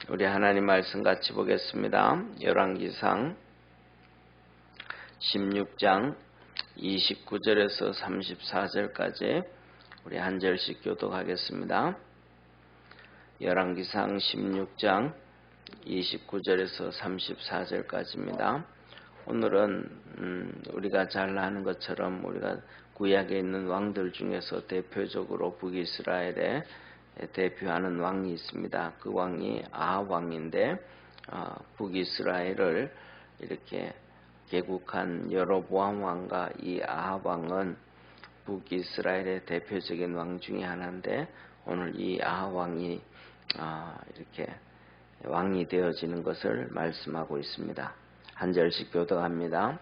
우리 하나님 말씀 같이 보겠습니다. 열왕기상 16장 29절에서 34절까지 우리 한 절씩 교독하겠습니다. 열왕기상 16장 29절에서 34절까지입니다. 오늘은 우리가 잘 아는 것처럼 우리가 구약에 있는 왕들 중에서 대표적으로 북이스라엘에 대표하는 왕이 있습니다. 그 왕이 아합 왕인데 북이스라엘을 이렇게 개국한 여로보암 왕과 이 아합 왕은 북이스라엘의 대표적인 왕 중에 하나인데 오늘 이 아합 왕이 이렇게 왕이 되어지는 것을 말씀하고 있습니다. 한 절씩 교독합니다.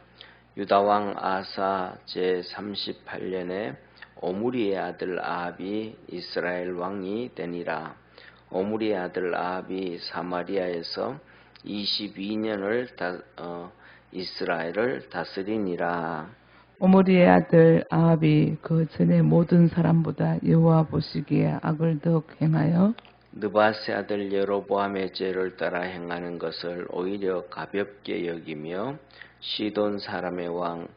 유다왕 아사 제38년에 오므리의 아들 아합이 이스라엘 왕이 되니라. 오므리의 아들 아합이 사마리아에서 22년을 이스라엘을 다스리니라. 오므리의 아들 아합이 그 전에 모든 사람보다 여호와 보시기에 악을 더욱 행하여 느바세 아들 여로보암의 죄를 따라 행하는 것을 오히려 가볍게 여기며 시돈 사람의 왕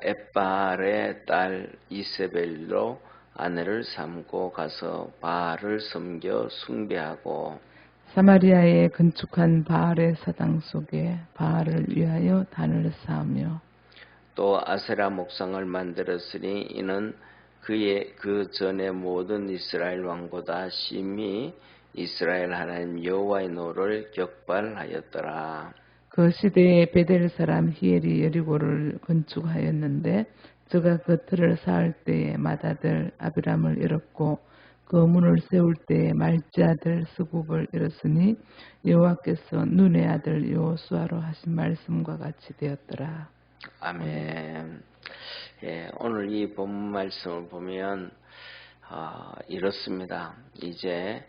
엣바알의 딸 이세벨로 아내를 삼고 가서 바알을 섬겨 숭배하고 사마리아에 건축한 바알의 사당 속에 바알을 위하여 단을 쌓으며 또 아세라 목상을 만들었으니 이는 그 전에 모든 이스라엘 왕보다 심히 이스라엘 하나님 여호와의 노를 격발하였더라. 그 시대에 베델 사람 히엘이 여리고를 건축하였는데 저가 그 틀을 쌓을 때에 맏아들 아비람을 잃었고 그 문을 세울 때에 말지 아들 스굽을 잃었으니 여호와께서 눈의 아들 여호수아로 하신 말씀과 같이 되었더라. 아멘. 예, 오늘 이 본문 말씀을 보면 이렇습니다. 이제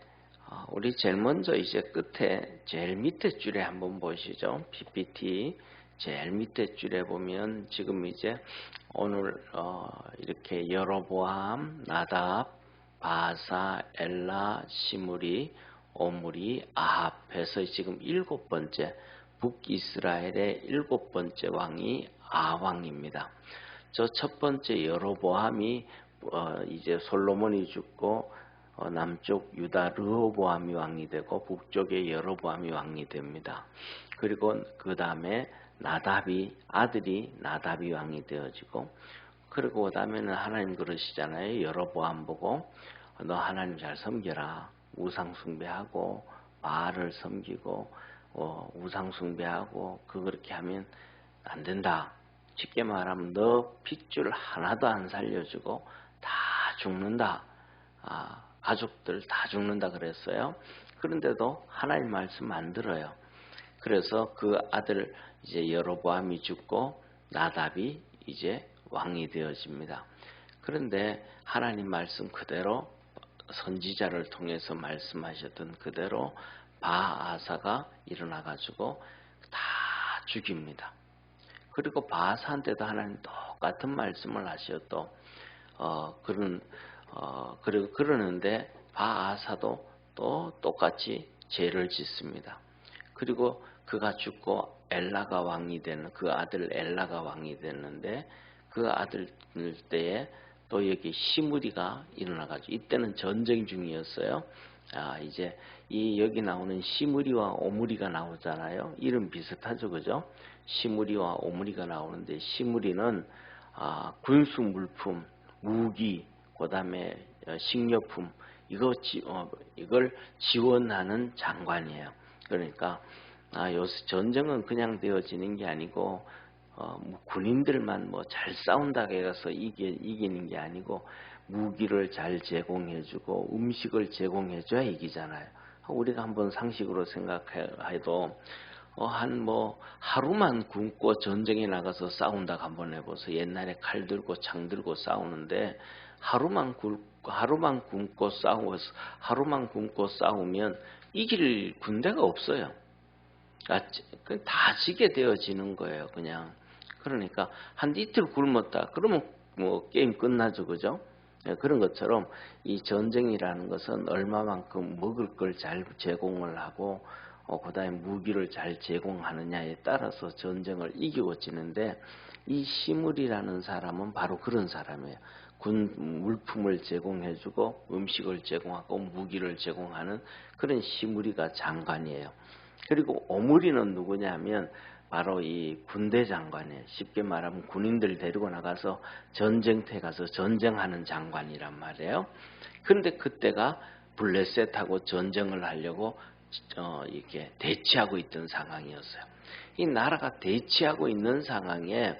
우리 제일 먼저 이제 끝에 제일 밑에 줄에 한번 보시죠. PPT 제일 밑에 줄에 보면 지금 이제 오늘 이렇게 여로보암, 나답, 바사, 엘라, 시므리, 오므리, 아합 해서 지금 7번째 북이스라엘의 7번째 왕이 아합 왕입니다. 저 첫 번째 여로보암이 이제 솔로몬이 죽고 남쪽 유다 르호보암이 왕이 되고 북쪽에 여로보암이 왕이 됩니다. 그리고 그 다음에 아들이 나답이 왕이 되어지고 그리고 그 다음에는 하나님 그러시잖아요. 여로보암 보고 너 하나님 잘 섬겨라. 우상 숭배하고 바알을 섬기고 우상 숭배하고 그렇게 하면 안 된다. 쉽게 말하면 너 핏줄 하나도 안 살려주고 다 죽는다. 가족들 다 죽는다 그랬어요. 그런데도 하나님 말씀 안 들어요. 그래서 그 아들 이제 여로보암이 죽고 나답이 이제 왕이 되어집니다. 그런데 하나님 말씀 그대로 선지자를 통해서 말씀하셨던 그대로 바아사가 일어나가지고 다 죽입니다. 그리고 바아사한테도 하나님 똑같은 말씀을 하셔도 그리고 그러는데 바아사도 또 똑같이 죄를 짓습니다. 그리고 그가 죽고 엘라가 왕이 되는 그 아들 엘라가 왕이 됐는데 그 아들 때에 또 여기 시므리가 일어나가지고 이때는 전쟁 중이었어요. 이제 여기 나오는 시므리와 오므리가 나오잖아요. 이름 비슷하죠, 그죠? 시므리와 오므리가 나오는데 시므리는 군수 물품, 무기, 그다음에 식료품 이걸 지원하는 장관이에요. 그러니까 요새 전쟁은 그냥 되어지는 게 아니고 군인들만 잘 싸운다고 해서 이기는 게 아니고 무기를 잘 제공해주고 음식을 제공해줘야 이기잖아요. 우리가 한번 상식으로 생각해도 하루만 굶고 전쟁에 나가서 싸운다고 한번 해보세요. 옛날에 칼 들고 창 들고 싸우는데 하루만 굶고 싸우면 이길 군대가 없어요. 다 지게 되어지는 거예요, 그냥. 그러니까 한 이틀 굶었다. 그러면 게임 끝나죠, 그죠? 그런 것처럼 이 전쟁이라는 것은 얼마만큼 먹을 걸 잘 제공을 하고 그 다음에 무기를 잘 제공하느냐에 따라서 전쟁을 이기고 지는데, 이 시므리라는 사람은 바로 그런 사람이에요. 군 물품을 제공해주고 음식을 제공하고 무기를 제공하는 그런 시므리가 장관이에요. 그리고 오므리는 누구냐면 바로 이 군대 장관이에요. 쉽게 말하면 군인들 데리고 나가서 전쟁터에 가서 전쟁하는 장관이란 말이에요. 그런데 그때가 블레셋하고 전쟁을 하려고 이렇게 대치하고 있던 상황이었어요. 이 나라가 대치하고 있는 상황에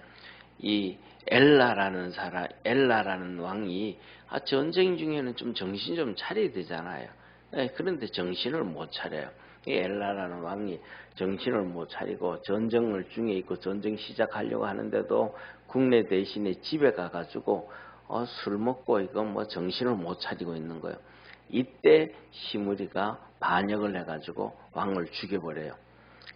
이 엘라라는 왕이 전쟁 중에는 좀 정신 좀 차려야 되잖아요. 그런데 정신을 못 차려요. 이 엘라라는 왕이 정신을 못 차리고 전쟁을 중에 있고 전쟁 시작하려고 하는데도 국내 대신에 집에 가가지고 술 먹고 이거 뭐 정신을 못 차리고 있는 거예요. 이때 시므리가 반역을 해가지고 왕을 죽여버려요.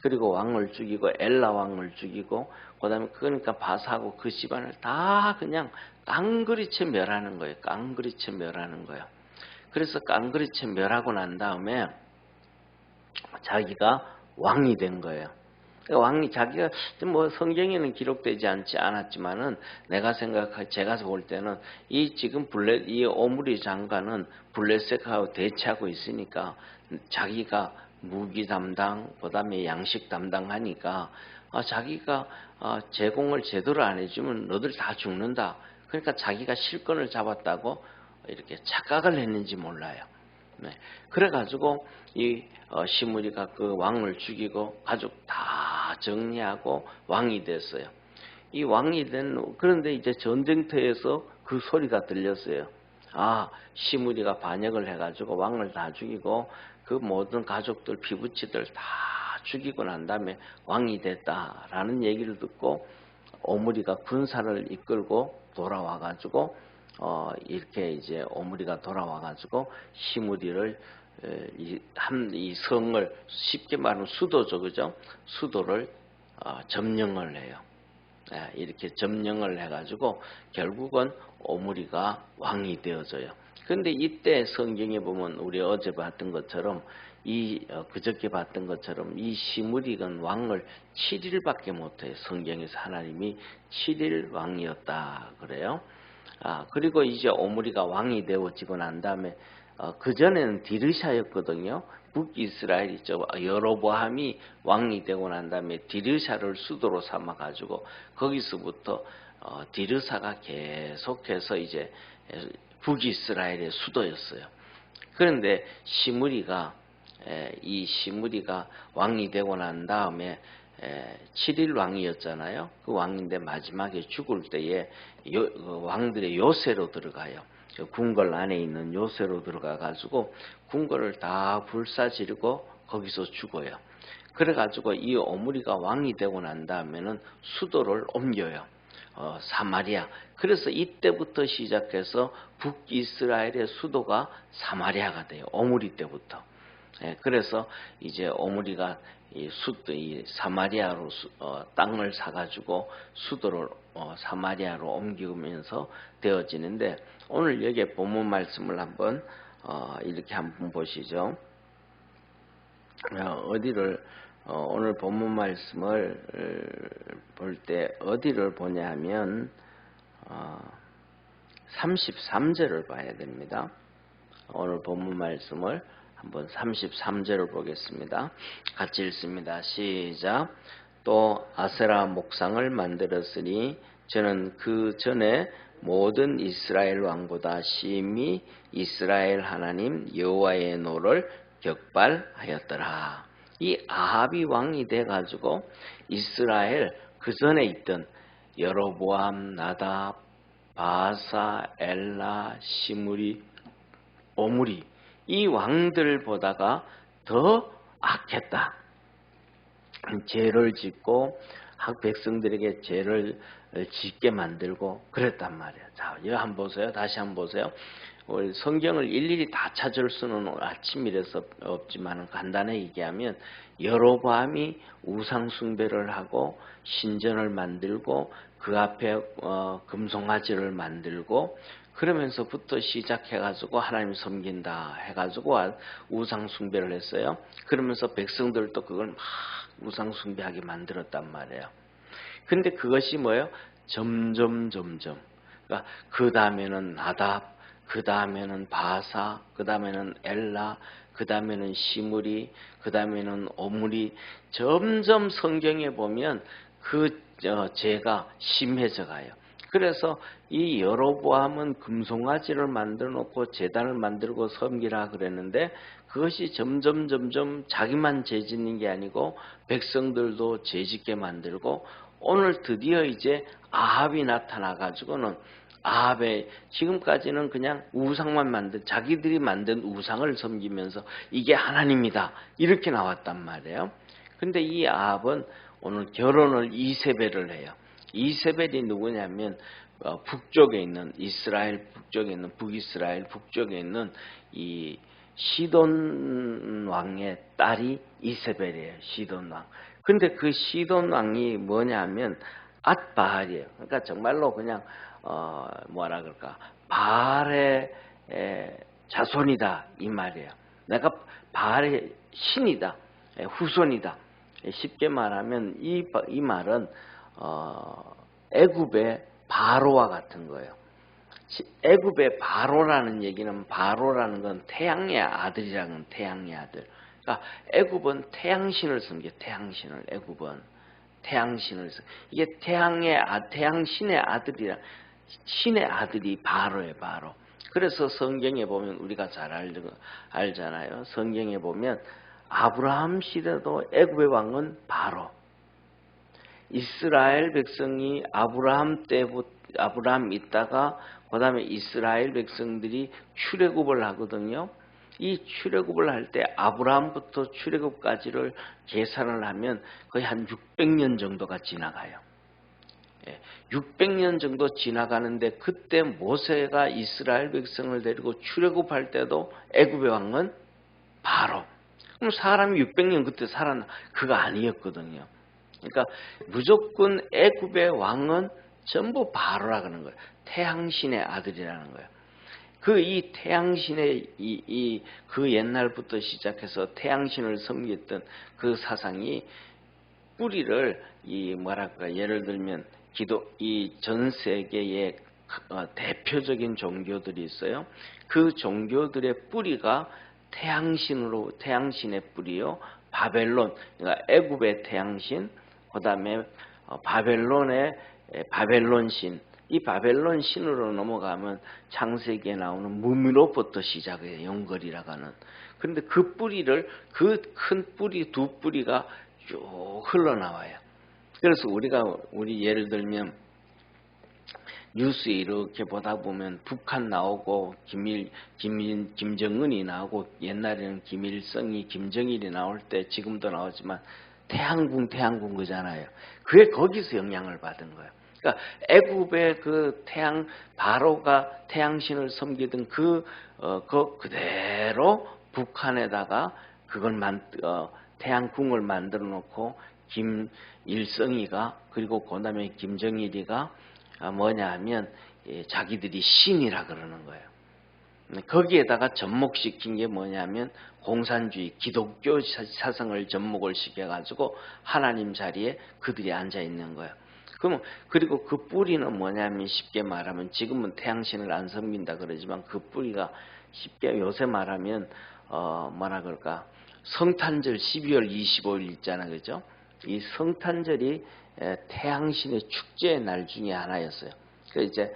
그리고 왕을 죽이고 엘라 왕을 죽이고 그다음에 그러니까 바사하고 그 집안을 다 그냥 깡그리째 멸하는 거예요. 깡그리째 멸하는 거예요. 그래서 깡그리째 멸하고 난 다음에 자기가 왕이 된 거예요. 왕이 자기가 뭐 성경에는 기록되지 않았지만은 제가 볼 때는 이 지금 이 오므리 장관은 블레셋하고 대치하고 있으니까 자기가 무기 담당, 그다음에 양식 담당하니까 자기가 제공을 제대로 안 해주면 너들 다 죽는다. 그러니까 자기가 실권을 잡았다고 이렇게 착각을 했는지 몰라요. 네. 그래가지고 이 시므리가 그 왕을 죽이고 가족 다 정리하고 왕이 됐어요. 이 왕이 그런데 이제 전쟁터에서 그 소리가 들렸어요. 시므리가 반역을 해가지고 왕을 다 죽이고 그 모든 가족들 피부치들 다 죽이고 난 다음에 왕이 됐다라는 얘기를 듣고 오므리가 군사를 이끌고 돌아와가지고 이렇게 이제 오므리가 돌아와가지고 시므리를 이 성을 쉽게 말하면 수도죠, 그죠? 수도를 점령을 해요. 이렇게 점령을 해가지고 결국은 오므리가 왕이 되어져요. 그런데 이때 성경에 보면 우리 어제 봤던 것처럼 그저께 봤던 것처럼 이 시므리는 왕을 7일밖에 못해요. 성경에서 하나님이 7일 왕이었다 그래요. 그리고 이제 오므리가 왕이 되어지고 난 다음에 그전에는 디르샤였거든요. 북이스라엘이죠. 여로보암이 왕이 되고 난 다음에 디르샤를 수도로 삼아가지고 거기서부터 디르사가 계속해서 이제 북이스라엘의 수도였어요. 그런데 시므리가 왕이 되고 난 다음에 7일 왕이었잖아요. 그 왕인데 마지막에 죽을 때에 왕들의 요새로 들어가요. 궁궐 안에 있는 요새로 들어가가지고 궁궐을 다 불사지르고 거기서 죽어요. 그래가지고 이 오므리가 왕이 되고 난 다음에는 수도를 옮겨요. 사마리아. 그래서 이때부터 시작해서 북이스라엘의 수도가 사마리아가 돼요. 오므리 때부터. 그래서 이제 오므리가 이 사마리아로 땅을 사가지고 수도를 사마리아로 옮기면서 되어지는데, 오늘 여기에 본문 말씀을 한번 이렇게 한번 보시죠. 오늘 본문 말씀을 볼 때 어디를 보냐 하면 33절을 봐야 됩니다. 오늘 본문 말씀을 한번 33절을 보겠습니다. 같이 읽습니다. 시작. 또 아세라 목상을 만들었으니 저는 그 전에 모든 이스라엘 왕보다 심히 이스라엘 하나님 여호와의 노를 격발하였더라. 이 아합이 왕이 돼가지고 이스라엘 그 전에 있던 여로보암, 나답, 바사, 엘라, 시므리, 오므리 이 왕들보다가 더 악했다. 죄를 짓고 백성들에게 죄를 짓게 만들고 그랬단 말이에요. 자, 이거 한번 보세요. 다시 한번 보세요. 우리 성경을 일일이 다 찾을 수는 아침이라서 없지만 간단히 얘기하면 여로보암이 우상 숭배를 하고 신전을 만들고 그 앞에 금송아지를 만들고 그러면서부터 시작해가지고 하나님 섬긴다 해가지고 우상 숭배를 했어요. 그러면서 백성들도 그걸 막 우상 숭배하게 만들었단 말이에요. 근데 그것이 뭐예요? 점점 그러니까 그 다음에는 나답, 그 다음에는 바사, 그 다음에는 엘라, 그 다음에는 시므리, 그 다음에는 오므리, 점점 성경에 보면 그 죄가 심해져 가요. 그래서 이 여로보암은 금송아지를 만들어 놓고 제단을 만들고 섬기라 그랬는데 그것이 점점 자기만 죄 짓는 게 아니고 백성들도 죄 짓게 만들고 오늘 드디어 이제 아합이 나타나 가지고는 아합의 지금까지는 그냥 우상만 자기들이 만든 우상을 섬기면서 이게 하나님이다 이렇게 나왔단 말이에요. 근데 이 아합은 오늘 결혼을 이세벨을 해요. 이세벨이 누구냐면 북쪽에 있는 이스라엘 북쪽에 있는 북이스라엘 북쪽에 있는 이 시돈 왕의 딸이 이세벨이에요. 시돈 왕. 근데 그 시돈 왕이 뭐냐면 앗바알이에요. 그러니까 정말로 그냥 뭐라 그럴까 바알의 자손이다 이 말이에요. 내가 바알의 신이다, 후손이다. 쉽게 말하면 이 말은 애굽의 바로와 같은 거예요. 애굽의 바로라는 얘기는 바로라는 건 태양의 아들이라는 태양의 아들. 그러니까 애굽은 태양신을 섬겨. 태양신을 애굽은 태양신을 섬겨. 이게 태양신의 아들이라 신의 아들이 바로예요. 바로. 그래서 성경에 보면 우리가 잘 알잖아요. 성경에 보면 아브라함 시대도 애굽의 왕은 바로. 이스라엘 백성이 아브라함 있다가 그 다음에 이스라엘 백성들이 출애굽을 하거든요. 이 출애굽을 할 때 아브라함부터 출애굽까지를 계산을 하면 거의 한 600년 정도가 지나가요. 600년 정도 지나가는데 그때 모세가 이스라엘 백성을 데리고 출애굽할 때도 애굽의 왕은 바로. 그럼 사람이 600년 그때 살았나? 그거 아니었거든요. 그러니까 무조건 애굽의 왕은 전부 바로라 그러는 거예요. 태양신의 아들이라는 거예요. 이 태양신의 그 옛날부터 시작해서 태양신을 섬겼던 그 사상이 뿌리를 뭐랄까 예를 들면 이 전 세계의 대표적인 종교들이 있어요. 그 종교들의 뿌리가 태양신의 뿌리요. 바벨론, 그러니까 애굽의 태양신, 그 다음에 바벨론의 바벨론신. 이 바벨론 신으로 넘어가면 창세기에 나오는 무미로부터 시작해요. 영걸이라고 하는. 그런데 그 뿌리를 그 큰 뿌리 두 뿌리가 쭉 흘러나와요. 그래서 우리 예를 들면 뉴스에 이렇게 보다 보면 북한 나오고 김정은이 나오고 옛날에는 김일성이 김정일이 나올 때 지금도 나오지만 태양궁 그잖아요. 그게 거기서 영향을 받은 거예요. 그러니까 애굽의 그 바로가 태양신을 섬기던 그 그대로 북한에다가 태양궁을 만들어 놓고 김일성이가 그리고 그다음에 김정일이가 뭐냐 하면 자기들이 신이라 그러는 거예요. 거기에다가 접목시킨 게 뭐냐면 공산주의 기독교 사상을 접목을 시켜가지고 하나님 자리에 그들이 앉아 있는 거예요. 그리고 그 뿌리는 뭐냐면 쉽게 말하면 지금은 태양신을 안 섬긴다 그러지만 그 뿌리가 쉽게 요새 말하면 뭐라 그럴까 성탄절 12월 25일 있잖아 그죠? 이 성탄절이 태양신의 축제의 날 중에 하나였어요. 그래서 이제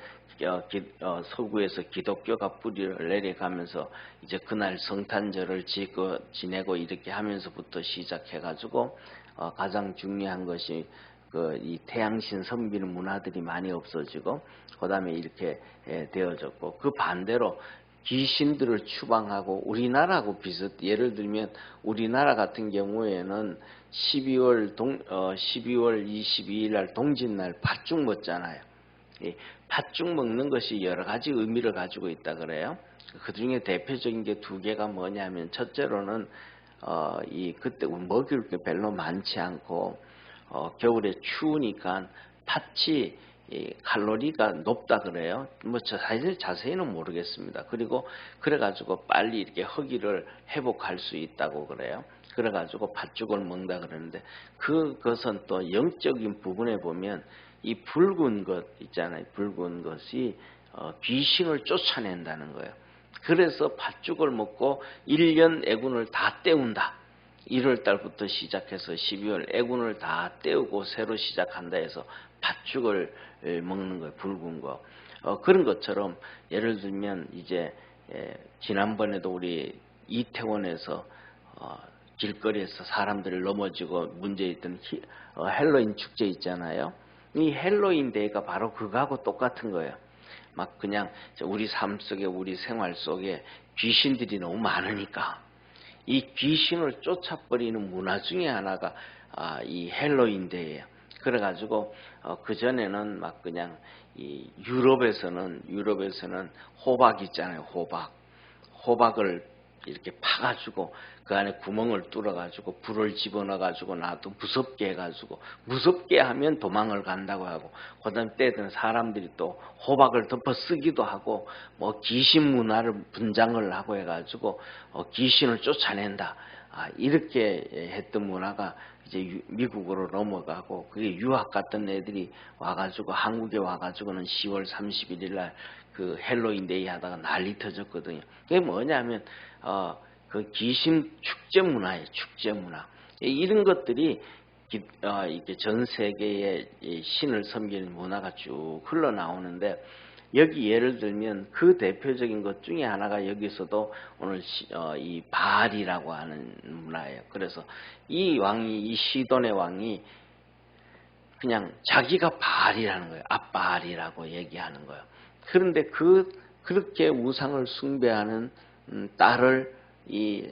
서구에서 기독교가 뿌리를 내려가면서 이제 그날 성탄절을 지내고 이렇게 하면서부터 시작해가지고 가장 중요한 것이 이 태양신 섬기는 문화들이 많이 없어지고 그다음에 이렇게 되어졌고 그 반대로 귀신들을 추방하고 우리나라하고 예를 들면 우리나라 같은 경우에는 12월 22일 날 동짓날 팥죽 먹잖아요. 팥죽 먹는 것이 여러 가지 의미를 가지고 있다 그래요. 그 중에 대표적인 게 두 개가 뭐냐면 첫째로는 그때 먹을 게 별로 많지 않고 겨울에 추우니까 팥이 이 칼로리가 높다 그래요. 뭐 사실 자세히는 모르겠습니다. 그리고 그래가지고 빨리 이렇게 허기를 회복할 수 있다고 그래요. 그래가지고 팥죽을 먹는다 그러는데 그것은 또 영적인 부분에 보면 이 붉은 것 있잖아요. 붉은 것이 귀신을 쫓아낸다는 거예요. 그래서 팥죽을 먹고 1년 애군을 다 때운다. 1월 달부터 시작해서 12월 애군을 다 때우고 새로 시작한다 해서 팥죽을 먹는 거예요. 붉은 거. 그런 것처럼 예를 들면 이제 지난번에도 우리 이태원에서 길거리에서 사람들이 넘어지고 문제있던 헬로윈 축제 있잖아요. 이 헬로윈 데이가 바로 그거하고 똑같은 거예요. 막 그냥 우리 삶 속에 우리 생활 속에 귀신들이 너무 많으니까 이 귀신을 쫓아버리는 문화 중에 하나가 이 헬로윈 데이예요. 그래가지고 그 전에는 막 그냥 이 유럽에서는 호박 있잖아요. 호박을 이렇게 파가지고 그 안에 구멍을 뚫어가지고 불을 집어넣어가지고 놔도 무섭게 해가지고 무섭게 하면 도망을 간다고 하고 그다음 때든 사람들이 또 호박을 덮어 쓰기도 하고 뭐 귀신 문화를 분장을 하고 해가지고 귀신을 쫓아낸다. 이렇게 했던 문화가 이제 미국으로 넘어가고 그게 유학 갔던 애들이 와가지고 한국에 와가지고는 10월 31일 날 그 헬로윈 데이 하다가 난리 터졌거든요. 그게 뭐냐면 그 귀신 축제 문화예요. 축제 문화. 이런 것들이 이렇게 전 세계의 신을 섬기는 문화가 쭉 흘러나오는데 여기 예를 들면 그 대표적인 것 중에 하나가 여기서도 오늘 이 바알이라고 하는 문화예요. 그래서 이 시돈의 왕이 그냥 자기가 바알이라는 거예요. 앞바알이라고 얘기하는 거예요. 그런데 그렇게 우상을 숭배하는 딸을 이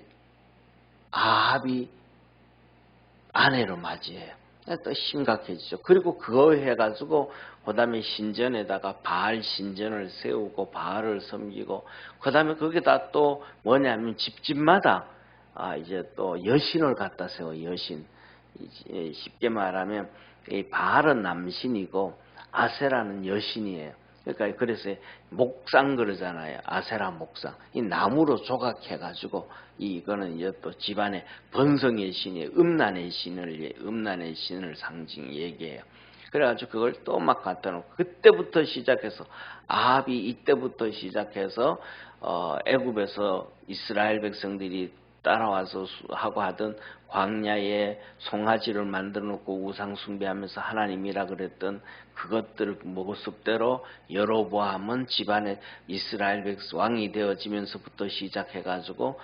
아합이 아내로 맞이해요. 또 심각해지죠. 그리고 그거 해가지고 그 다음에 신전에다가 바알 신전을 세우고 바알을 섬기고 그 다음에 거기다 또 뭐냐면 집집마다 이제 또 여신을 갖다 세워. 여신. 쉽게 말하면 이 바알은 남신이고 아세라는 여신이에요. 그러니까 그래서 목상 그러잖아요. 아세라 목상. 이 나무로 조각해가지고 이거는 이제 또 집안의 번성의 신이 음란의 신을 상징 얘기해요. 그래가지고 그걸 또 막 갖다 놓고 그때부터 시작해서 아합이 이때부터 시작해서 애굽에서 이스라엘 백성들이 따라와서 하고 하던 광야에 송아지를 만들어 놓고 우상 숭배하면서 하나님이라 그랬던 그것들 모습대로 여로보암은 집안에 이스라엘 백성 왕이 되어지면서부터 시작해가지고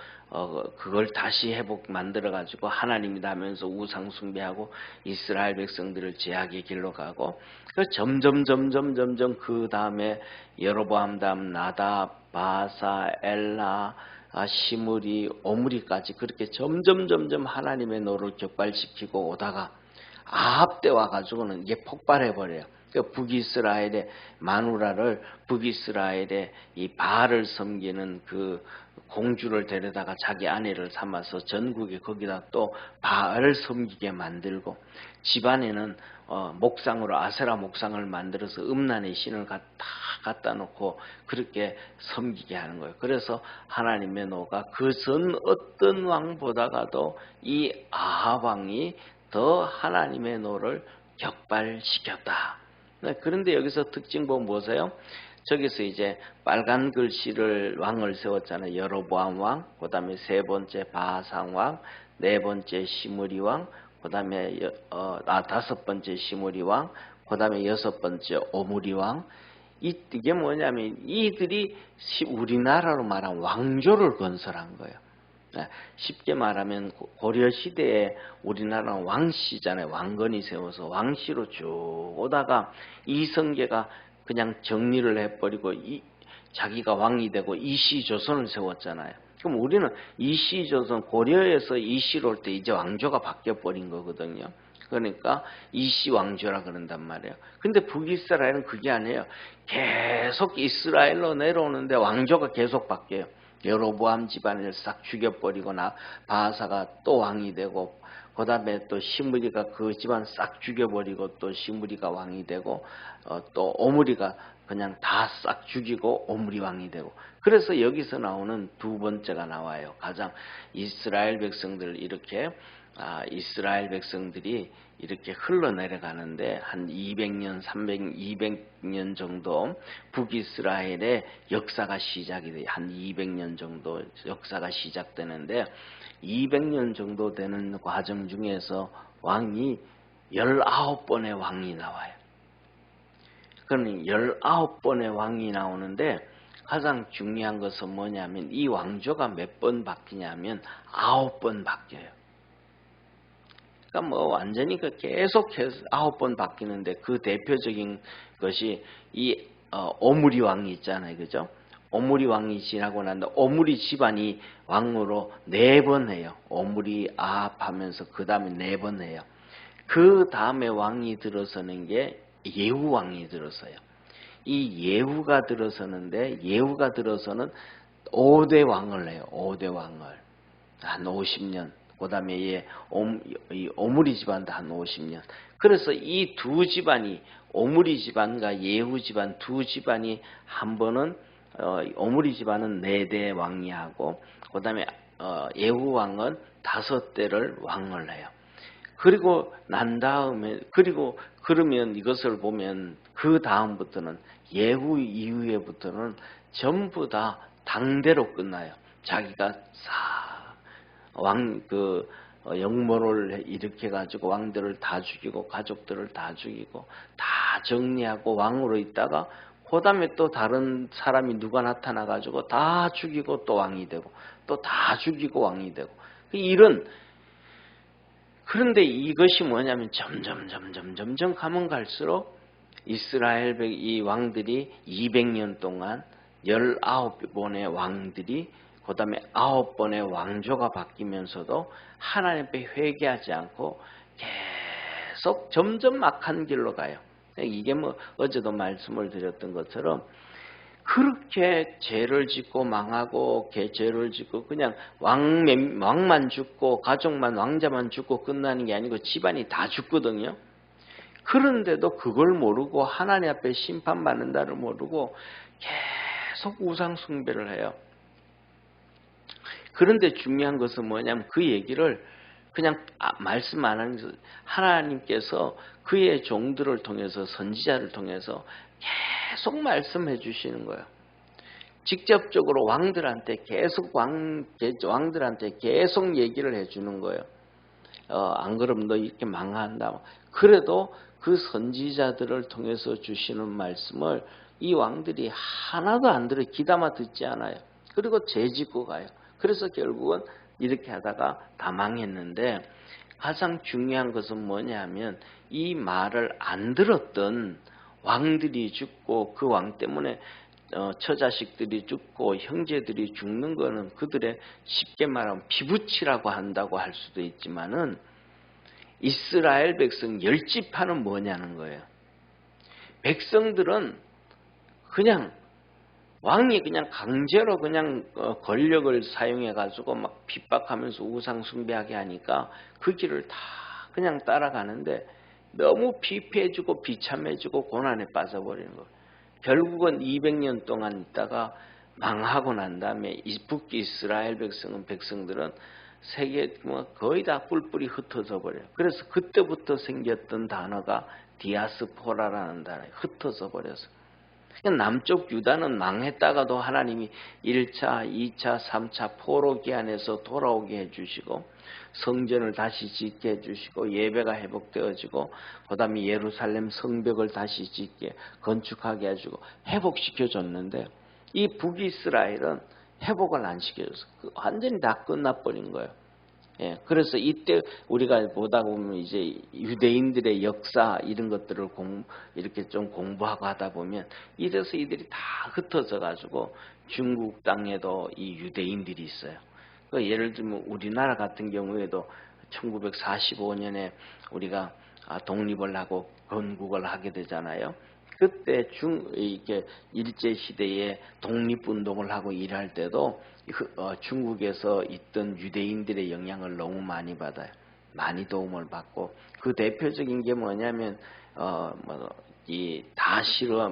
그걸 다시 만들어가지고 하나님이다 하면서 우상 숭배하고 이스라엘 백성들을 제약의 길로 가고 점점 그 다음에 여로보암 다음 나답, 바사, 엘라 시므리, 오므리까지 그렇게 점점 하나님의 노를 격발시키고 오다가 아합 때 와가지고는 이게 폭발해버려요. 그러니까 북이스라엘의 마누라를 북이스라엘의 이 바알을 섬기는 그 공주를 데려다가 자기 아내를 삼아서 전국에 거기다 또 바알을 섬기게 만들고 집안에는 목상으로 아세라 목상을 만들어서 음란의 신을 다 갖다 놓고 그렇게 섬기게 하는 거예요. 그래서 하나님의 노가 그 전 어떤 왕보다가도 이 아합 왕이 더 하나님의 노를 격발시켰다. 그런데 여기서 특징 보면 보세요. 저기서 이제 빨간 글씨를 왕을 세웠잖아요. 여로보암 왕, 그 다음에 세 번째 바상 왕, 네 번째 시므리 왕, 그 다음에 다섯 번째 시므리 왕, 그 다음에 여섯 번째 오므리 왕. 이게 뭐냐면 이들이 우리나라로 말하면 왕조를 건설한 거예요. 쉽게 말하면 고려 시대에 우리나라는 왕씨잖아요. 왕건이 세워서 왕씨로 쭉 오다가 이성계가 그냥 정리를 해버리고 자기가 왕이 되고 이씨조선을 세웠잖아요. 그럼 우리는 이씨조선 고려에서 이씨로 올 때 이제 왕조가 바뀌어버린 거거든요. 그러니까 이씨 왕조라 그런단 말이에요. 근데 북이스라엘은 그게 아니에요. 계속 이스라엘로 내려오는데 왕조가 계속 바뀌어요. 여로보암 집안을 싹 죽여버리거나 바사가 또 왕이 되고 그 다음에 또 시므리가 그 집안 싹 죽여버리고 또 시므리가 왕이 되고 또 오므리가 그냥 다 싹 죽이고 오므리 왕이 되고. 그래서 여기서 나오는 두 번째가 나와요. 가장 이스라엘 백성들 이렇게 이스라엘 백성들이 이렇게 흘러내려가는데 한 200년, 200년 정도 북이스라엘의 역사가 시작이 돼요. 한 200년 정도 역사가 시작되는데 200년 정도 되는 과정 중에서 왕이 19번의 왕이 나와요. 그러니 19번의 왕이 나오는데 가장 중요한 것은 뭐냐면 이 왕조가 몇 번 바뀌냐면 9번 바뀌어요. 그러니까 뭐 완전히 계속해서 9번 바뀌는데 그 대표적인 것이 이 오므리 왕이 있잖아요. 그죠? 오므리 왕이 지나고 난 다음에 오므리 집안이 왕으로 4번 해요. 오므리 아합 하면서 그 다음에 4번 해요. 그 다음에 왕이 들어서는 게 예후 왕이 들어서요. 이 예후가 들어서는데 예후가 들어서는 5대 왕을 해요. 5대 왕을. 한 50년. 그 다음에 이 오므리 집안도 한 50년. 그래서 이 두 집안이 오므리 집안과 예후 집안 두 집안이 한 번은 오므리 집안은 4대 왕이 하고 그 다음에 예후 왕은 5대를 왕을 해요. 그리고 난 다음에 그러면 이것을 보면 그 다음부터는 예후 이후에부터는 전부 다 당대로 끝나요. 자기가 역모를 일으켜 가지고 왕들을 다 죽이고 가족들을 다 죽이고 다 정리하고 왕으로 있다가 그다음에 또 다른 사람이 누가 나타나 가지고 다 죽이고 또 왕이 되고 또 다 죽이고 왕이 되고 그런데 이것이 뭐냐면 점점 가면 갈수록 이스라엘 이 왕들이 200년 동안 19번의 왕들이 그 다음에 9번의 왕조가 바뀌면서도 하나님 앞에 회개하지 않고 계속 점점 악한 길로 가요. 이게 뭐 어제도 말씀을 드렸던 것처럼 그렇게 죄를 짓고 망하고 죄를 짓고 그냥 왕만 죽고 가족만 왕자만 죽고 끝나는 게 아니고 집안이 다 죽거든요. 그런데도 그걸 모르고 하나님 앞에 심판받는다를 모르고 계속 우상 숭배를 해요. 그런데 중요한 것은 뭐냐면 그 얘기를 그냥 말씀 안 하는 게 하나님께서 그의 종들을 통해서 선지자를 통해서 계속 말씀해 주시는 거예요. 직접적으로 왕들한테 왕들한테 계속 얘기를 해 주는 거예요. 안 그러면 너 이렇게 망한다. 그래도 그 선지자들을 통해서 주시는 말씀을 이 왕들이 하나도 안 들어 귀담아 듣지 않아요. 그리고 죄 짓고 가요. 그래서 결국은 이렇게 하다가 다 망했는데 가장 중요한 것은 뭐냐면 이 말을 안 들었던 왕들이 죽고 그 왕 때문에 처자식들이 죽고 형제들이 죽는 거는 그들의 쉽게 말하면 피부치라고 한다고 할 수도 있지만은 이스라엘 백성 10지파는 뭐냐는 거예요. 백성들은 그냥 왕이 그냥 강제로 그냥 권력을 사용해 가지고 막 핍박하면서 우상 숭배하게 하니까 그 길을 다 그냥 따라가는데 너무 피폐해지고 비참해지고 고난에 빠져버리는 거예요. 결국은 200년 동안 있다가 망하고 난 다음에 북이스라엘 백성들은 세계 거의 다 뿔뿔이 흩어져 버려요. 그래서 그때부터 생겼던 단어가 디아스포라라는 단어예요. 흩어져 버려서. 남쪽 유다는 망했다가도 하나님이 1차, 2차, 3차 포로 기한에서 돌아오게 해주시고 성전을 다시 짓게 해주시고 예배가 회복되어지고 그 다음에 예루살렘 성벽을 다시 짓게 건축하게 해주고 회복시켜줬는데 이 북이스라엘은 회복을 안 시켜줘서 완전히 다 끝나버린 거예요. 예, 그래서 이때 우리가 보다 보면 이제 유대인들의 역사 이런 것들을 이렇게 좀 공부하고 하다 보면 이래서 이들이 다 흩어져 가지고 중국 땅에도 이 유대인들이 있어요. 예를 들면 우리나라 같은 경우에도 1945년에 우리가 독립을 하고 건국을 하게 되잖아요. 그때 이렇게 일제 시대에 독립운동을 하고 일할 때도 중국에서 있던 유대인들의 영향을 너무 많이 받아요. 많이 도움을 받고, 그 대표적인 게 뭐냐면 이 다 싫어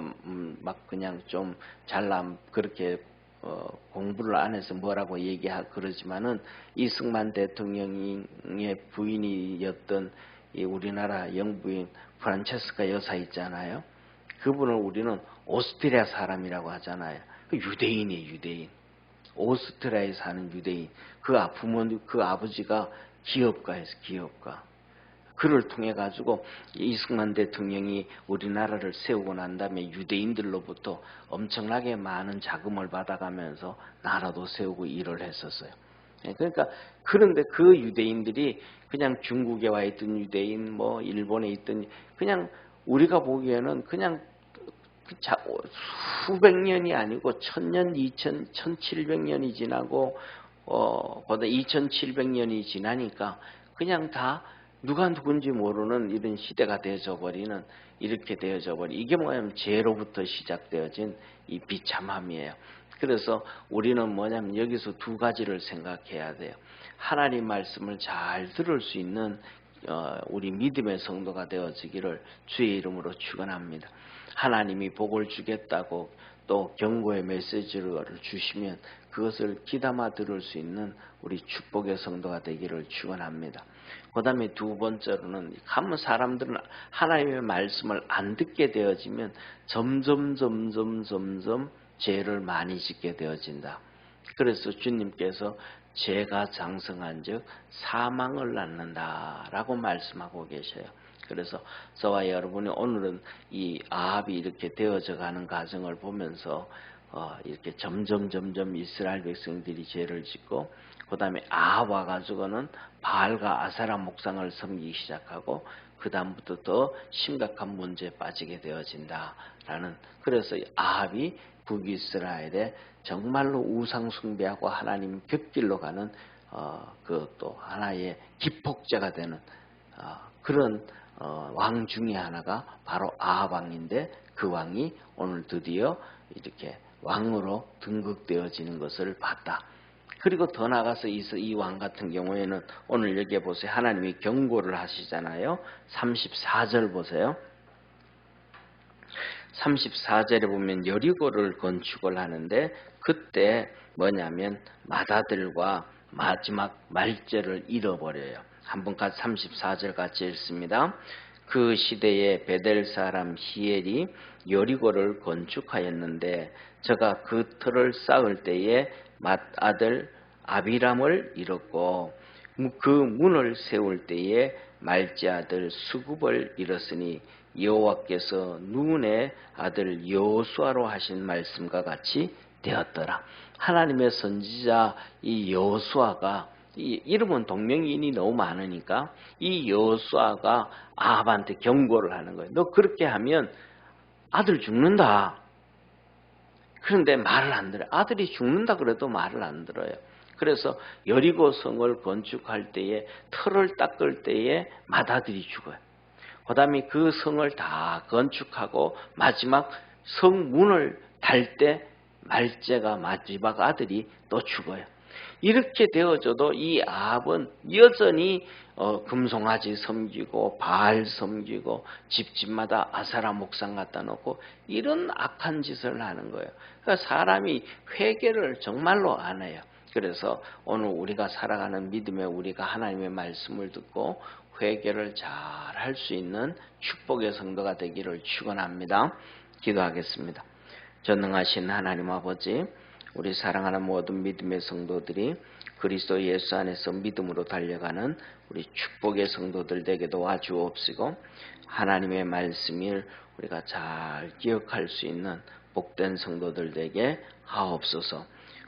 막 그냥 좀 잘남 그렇게 공부를 안 해서 뭐라고 얘기하고 그러지만은 이승만 대통령의 부인이었던 이 우리나라 영부인 프란체스카 여사 있잖아요. 그분을 우리는 오스트리아 사람이라고 하잖아요. 그 유대인이에요, 유대인. 오스트리아에 사는 유대인. 그 아버지가 기업가였어요, 기업가. 그를 통해 가지고 이승만 대통령이 우리나라를 세우고 난 다음에 유대인들로부터 엄청나게 많은 자금을 받아가면서 나라도 세우고 일을 했었어요. 그러니까 그런데 그 유대인들이 그냥 중국에 와 있던 유대인, 뭐 일본에 있던, 그냥 우리가 보기에는 그냥 수백 년이 아니고 1000년, 2000, 1700년이 지나고 보다 2700년이 지나니까 그냥 다 누가 누군지 모르는 이런 시대가 되어져 버리는, 이렇게 되어져 버리. 이게 뭐냐면 죄로부터 시작되어진 이 비참함이에요. 그래서 우리는 뭐냐면 여기서 두 가지를 생각해야 돼요. 하나님 말씀을 잘 들을 수 있는 우리 믿음의 성도가 되어지기를 주의 이름으로 축원합니다. 하나님이 복을 주겠다고 또 경고의 메시지를 주시면 그것을 귀담아 들을 수 있는 우리 축복의 성도가 되기를 축원합니다. 그 다음에 두 번째로는 한 사람들은 하나님의 말씀을 안 듣게 되어지면 점점 죄를 많이 짓게 되어진다. 그래서 주님께서 죄가 장성한 즉 사망을 낳는다라고 말씀하고 계셔요. 그래서 저와 여러분이 오늘은 이 아합이 이렇게 되어져 가는 과정을 보면서 이렇게 점점 이스라엘 백성들이 죄를 짓고, 그 다음에 아합 와가지고는 바알과 아세라 목상을 섬기기 시작하고, 그 다음부터 더 심각한 문제에 빠지게 되어진다라는. 그래서 아합이 북이스라엘에 정말로 우상 숭배하고 하나님 곁길로 가는 그 또 하나의 기폭제가 되는 그런 왕 중에 하나가 바로 아합 왕인데, 그 왕이 오늘 드디어 이렇게 왕으로 등극되어지는 것을 봤다. 그리고 더 나아가서 이 왕 같은 경우에는 오늘 여기에 보세요. 하나님이 경고를 하시잖아요. 34절 보세요. 34절에 보면 여리고를 건축을 하는데, 그때 뭐냐면 맏아들과 마지막 말째를 잃어버려요. 한번 같이 34절 같이 읽습니다. 그 시대에 베델 사람 히엘이 여리고를 건축하였는데 저가 그 터를 쌓을 때에 맏아들 아비람을 잃었고 그 문을 세울 때에 말째 아들 수굽을 잃었으니 여호와께서 눈의 아들 여호수아로 하신 말씀과 같이 되었더라. 하나님의 선지자 이 여호수아가, 이 이름은 동명이인이 너무 많으니까 이 여호수아가 아합한테 경고를 하는 거예요. 너 그렇게 하면 아들 죽는다. 그런데 말을 안 들어요. 아들이 죽는다 그래도 말을 안 들어요. 그래서 여리고 성을 건축할 때에 터를 닦을 때에 맏아들이 죽어요. 그 다음에 그 성을 다 건축하고 마지막 성문을 달 때 말째가 마지막 아들이 또 죽어요. 이렇게 되어져도 이 아합은 여전히 금송아지 섬기고 바알 섬기고 집집마다 아세라 목상 갖다 놓고 이런 악한 짓을 하는 거예요. 그러니까 사람이 회개를 정말로 안 해요. 그래서 오늘 우리가 살아가는 믿음에 우리가 하나님의 말씀을 듣고 회개를 잘 할 수 있는 축복의 성도가 되기를 축원합니다. 기도하겠습니다. 전능하신 하나님 아버지, 우리 사랑하는 모든 믿음의 성도들이 그리스도 예수 안에서 믿음으로 달려가는 우리 축복의 성도들 되게 도와주옵시고, 하나님의 말씀을 우리가 잘 기억할 수 있는 복된 성도들 되게 하옵소서.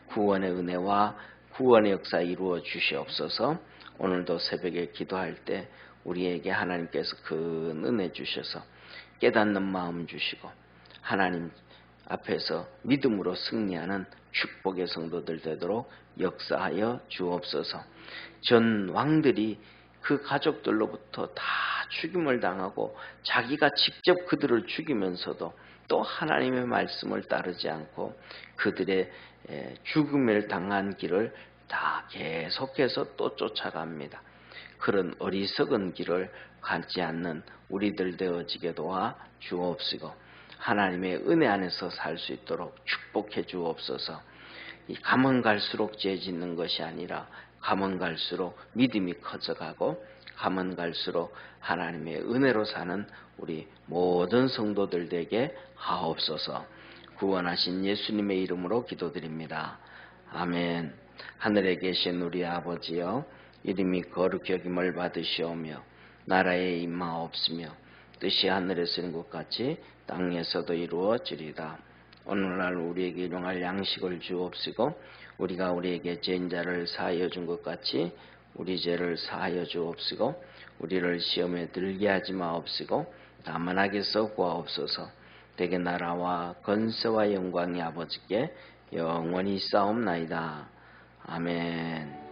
구원의 은혜와 구원의 역사 이루어 주시옵소서. 오늘도 새벽에 기도할 때 우리에게 하나님께서 큰 은혜 주셔서 깨닫는 마음 주시고 하나님 앞에서 믿음으로 승리하는 축복의 성도들 되도록 역사하여 주옵소서. 전 왕들이 그 가족들로부터 다 죽임을 당하고 자기가 직접 그들을 죽이면서도 또 하나님의 말씀을 따르지 않고 그들의 죽음을 당한 길을 다 계속해서 또 쫓아갑니다. 그런 어리석은 길을 갖지 않는 우리들 되어지게 도와 주옵시고 하나님의 은혜 안에서 살 수 있도록 축복해 주옵소서. 가면 갈수록 죄 짓는 것이 아니라 가면 갈수록 믿음이 커져가고 가면 갈수록 하나님의 은혜로 사는 우리 모든 성도들 되게 하옵소서. 구원하신 예수님의 이름으로 기도드립니다. 아멘. 하늘에 계신 우리 아버지여, 이름이 거룩히 여김을 받으시오며 나라에 임하옵시며 뜻이 하늘에서 이룬 것 같이 땅에서도 이루어지리다. 오늘날 우리에게 일용할 양식을 주옵시고 우리가 우리에게 죄인 자를 사하여 준 것 같이 우리 죄를 사하여 주옵시고 우리를 시험에 들게 하지 마옵시고 다만 악에서 구하옵소서. 대개 나라와 건세와 영광이 아버지께 영원히 싸움나이다. 아멘.